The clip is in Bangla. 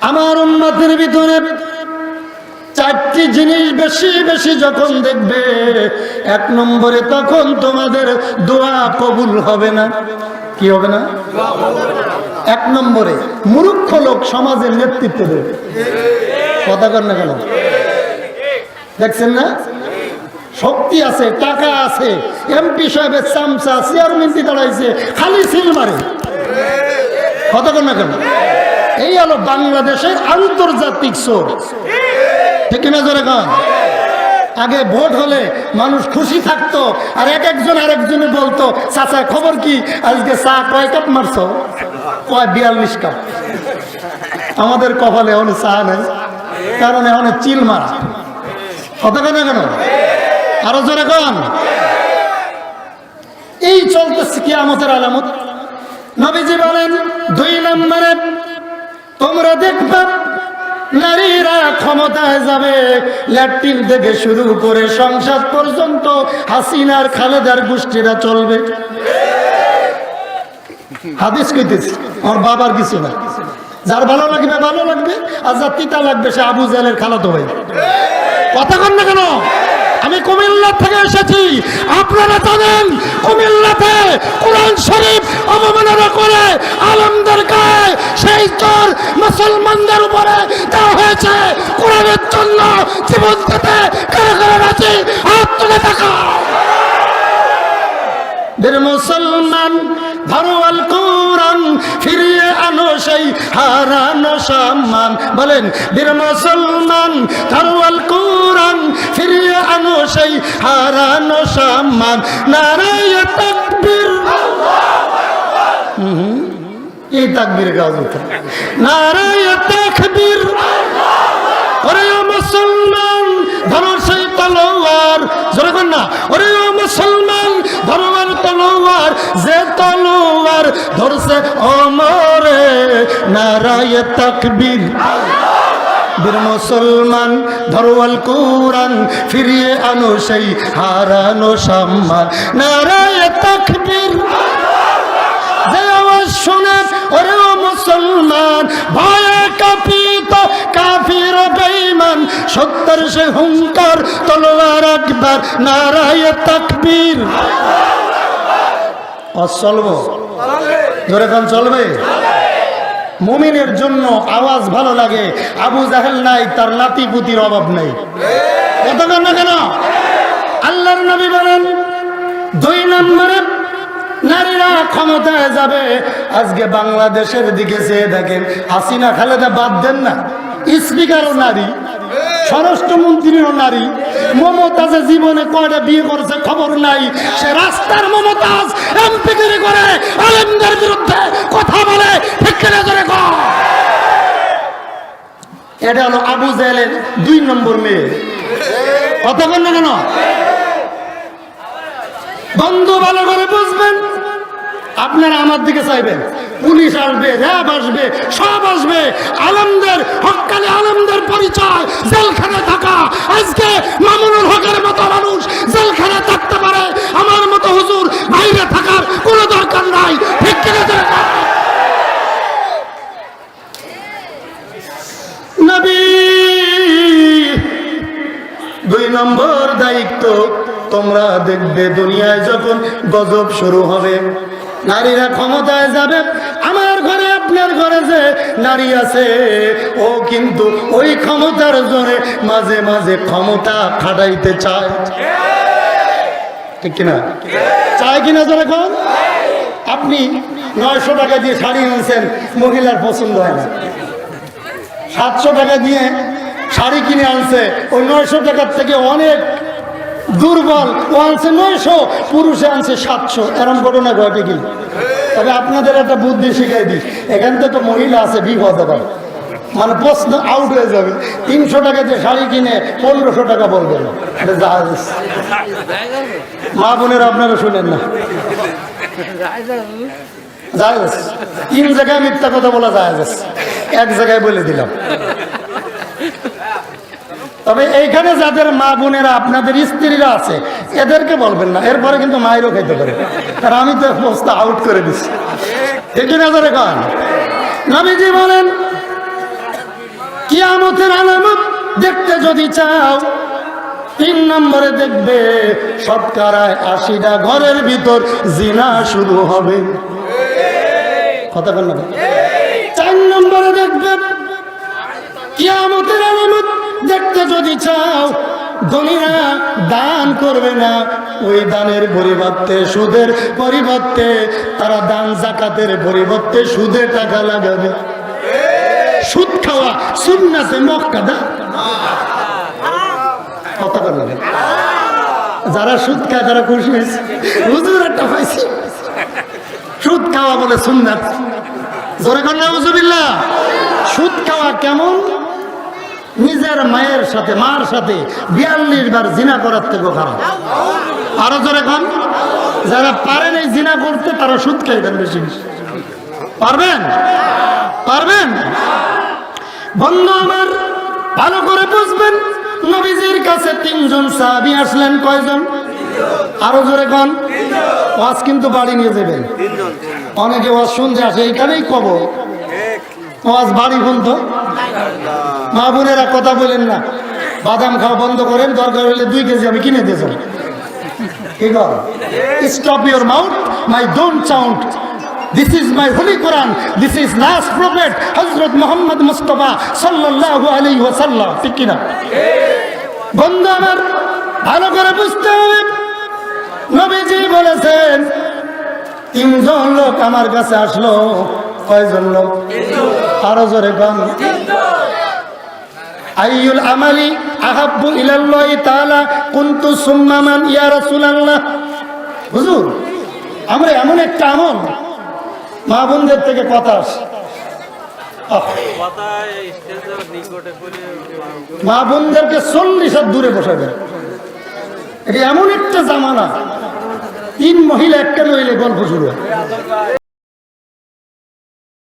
আমার উম্মতের ভিতরে চারটি জিনিস বেশি বেশি যখন দেখবে, এক নম্বরে তখন তোমাদের দোয়া কবুল হবে না। কি হবে না? এক নম্বরে মূর্খ লোক সমাজের নেতৃত্ব দেবে। কথা কর না কেন? দেখছেন না, শক্তি আছে, টাকা আছে, এমপি সাহেবের চামচা চেয়ারম্যানটি দাঁড়াইছে, খালি সিল মারে। কথা কর না কেন? এই হলো বাংলাদেশের আন্তর্জাতিক চোর। ঠিক না জোরে কন? আগে ভোট হলে মানুষ খুশি থাকতো, আর একজন আরেকজনে বলতো, চাচা খবর কি, আজকে চা কয় কাপ মারছো? কয় 42 কাপ। আমাদের কপালে অনেক চা নেই, কারণ অনেক চিল মারা। কথা কেন কেন? আরো জোরে কন। এই চলতেছে কিয়ামতের আলামত। নবীজি বলেন 2 নম্বরে তোমরা দেখবে নারীরা ক্ষমতায় যাবে, ল্যাট্রিন থেকে শুরু করে সংসদ পর্যন্ত হাসিনার খালেদার গোষ্ঠীরা চলবে। হাদিস কইতেছি, আমার বাবার কিছু না। যার ভালো লাগবে ভালো লাগবে, আর যার তিতা লাগবে সে আবু জাহেলের খালাতো ভাই। কথা কন না কেন? আমি কুমিল্লা থেকে এসেছি, আপনারা জানেন কুমিল্লাতে কোরআন শরীফ অবমাননা করে আলেমদের গায়ে সেই চোর মুসলমানদের উপরে দেওয়া হয়েছে। কোরআনের জন্য জীবন দিতে কারা কারা রাজি? হাত তুলে তাকাও। বীর মুসলমান ধরো আল কোরআন, ফিরিয়ে আনো সেই হারানো সম্মান। বলেন বীর মুসলমান ধরো আল কোরআন, ফিরিয়ে আনো সেই হারানো সম্মান। নারায়ে তাকবীর, এই তাকবীর গাওয়া যেত। নারায়ে তাকবীর। ওরে মুসলমান ধরো সেই তলোয়ার, জোরে বল না। ওরে মুসলমান ধরো আর তলোয়ার, যে তলোয়ার ধরছে ওমরে। নারায়ে তাকবীর। বীর মুসলমান ধরো আল কোরআন, ফিরিয়ে আনো সেই হারানো সম্মান। নারায়ে তাকবীর। যে আওয়াজ শুনে ওরে মুসলমান ভয়ে কাঁপিত কাফির বেঈমান, সত্তর সে হুঙ্কার তলোয়ার আকবার। নারায়ে তাকবীর। চলবো জোরে কান চলবে। মুমিনের জন্য আওয়াজ ভালো লাগে, আবু জাহেল নাই, তার নাতি পুতির অভাব নেই। কথা বল না কেন? আল্লাহর নবী বলেন 2 নম্বরে নারীরা ক্ষমতায় যাবে। আজকে বাংলাদেশের দিকে চেয়ে দেখেন, হাসিনা খালেদা বাদ দেন না, স্পিকারও নারী, স্বরাষ্ট্রমন্ত্রীও নারী। মমতাজে জীবনে কয়টা বিয়ে করেছে খবর নাই, সে রাস্তার মমতাজ এমপিগিরি করে আলেমদের বিরুদ্ধে কথা বলে। ঠিক কিনা জোরে কও? এটা হলো আবু জাহেলের 2 নম্বর মেয়ে। কথা বল না কেন? বন্ধু ভালো করে বুঝবেন, আপনারা আমার দিকে চাইবেন, পুলিশ আসবে, র্যাব আসবে, সব আসবে। আলেমদের হক্কানি আলেমদের পরিচয় জেলখানায় থাকা। আজকে মামুনুল হকের মতো মানুষ জেলখানায় থাকতে পারে, আমার মতো হুজুর বাইরে থাকার কোনো দরকার নাই। ঠিক কিনা? নবী 2 নম্বর দায়িত্ব, তোমরা দেখবে দুনিয়ায় যখন গজব শুরু হবে, নারীরা ক্ষমতায় যাবে। আমার ঘরে আপনার ঘরে যে নারী আছে, ও কিন্তু ওই ক্ষমতার জোরে মাঝে মাঝে ক্ষমতা খাটাইতে চায়। ঠিক কিনা? চায় কিনা জোরে কোন? আপনি 900 টাকা দিয়ে শাড়ি আনছেন, মহিলার পছন্দ হয় না। 700 টাকা দিয়ে শাড়ি কিনে আনছে, ওই 900 টাকার থেকে অনেক দুর্বল, ও আনছে 900, পুরুষে আনছে 700। এরকম ঘটনা ঘটে গেল। তবে আপনাদের একটা বুদ্ধি শিখাই দিই, এখান থেকে তো মহিলা আছে, বিপদ হবে, মানে প্রশ্ন আউট হয়ে যাবে। 300 টাকা দিয়ে শাড়ি কিনে 1500 টাকা বলবেন, এটা জায়েজ। মা বোনেরা আপনারা শুনেন না, জায়েজ। 3 জায়গায় মিথ্যা কথা বলা জায়েজ, এক জায়গায় বলে দিলাম। তবে এইখানে যাদের মা বোনেরা আপনাদের স্ত্রীরা আছে, এদেরকে বলবেন না, এরপরে কিন্তু মায়েরও খাইতে পারে, কারণ আমি তো অবস্থা আউট করে দিচ্ছি। ঠিক না? নবীজি বলেন দেখতে যদি চাও, 3 নম্বরে দেখবে শতকরায় 80টা ঘরের ভিতর জিনা শুরু হবে। কথা বল না। 4 নম্বরে দেখবে কিয়ামতের আলামত দেখতে যদি চাও, ধনীরা দান করবে না, ওই দানের পরিবর্তে সুদের পরিবর্তে তারা দান জাকাতের পরিবর্তে সুদে টাকা লাগাবে। সুদ খাওয়া সুন্নাতে মুআক্কাদা। কথা বল না। যারা সুদ খায় তারা খুশি হয়েছে, হুজুর একটা পাইছি। সুদ খাওয়া বলে সুন্নাত। জোরে কর নাউজুবিল্লাহ। সুদ খাওয়া কেমন? নিজের মায়ের সাথে মার সাথে 42 বার জিনা করার থেকে খারাপ। আরো জোরে কর। যারা পারেন এই জিনা করতে তারা সুদ খাইবেন বেশি বেশি। পারবেন? পারবেন? বন্ধু আমার ভালো করে বুঝবেন, নবীজির কাছে 3 জন সাহাবী আসলেন। কয়জন? আরো জোরে কন। ওয়াজ কিন্তু বাড়ি নিয়ে যাবেন। অনেকে ওয়াজ শুনতে আসে, এইখানেই কব ওয়াজ বাড়ি বন্ধ। মা বোনেরা কথা বলেন না, বাদাম খাওয়া বন্ধ করেন, দরকার হলে 2 কেজি আমি কিনে দিয়ে যাবো। কি কর? Stop your mouth, my don't sound. This is my holy Quran. This is last prophet Hazrat Muhammad Mustafa sallallahu alaihi wasallam. ঠিক কি না? বন্ধু আমার ভালো করে বুঝতে হবে, নবীজি বলেছেন 3 জন লোক আমার কাছে আসলো। কয়জন লোক? আরো জোরে বল। আইয়ুল আমালি আহাব্বু ইলাল্লাহি তাআলা কুনতু সুম্মা মান ইয়া রাসূলুল্লাহ। হুজুর, আমরা এমন একটা আমল, মা বোনদের থেকে কথা আসে, মা বোনদেরকে 40 হাত দূরে বসাবেন। এটা এমন একটা জামানা, 3 মহিলা একটা নইলে গল্প শুরু হয়।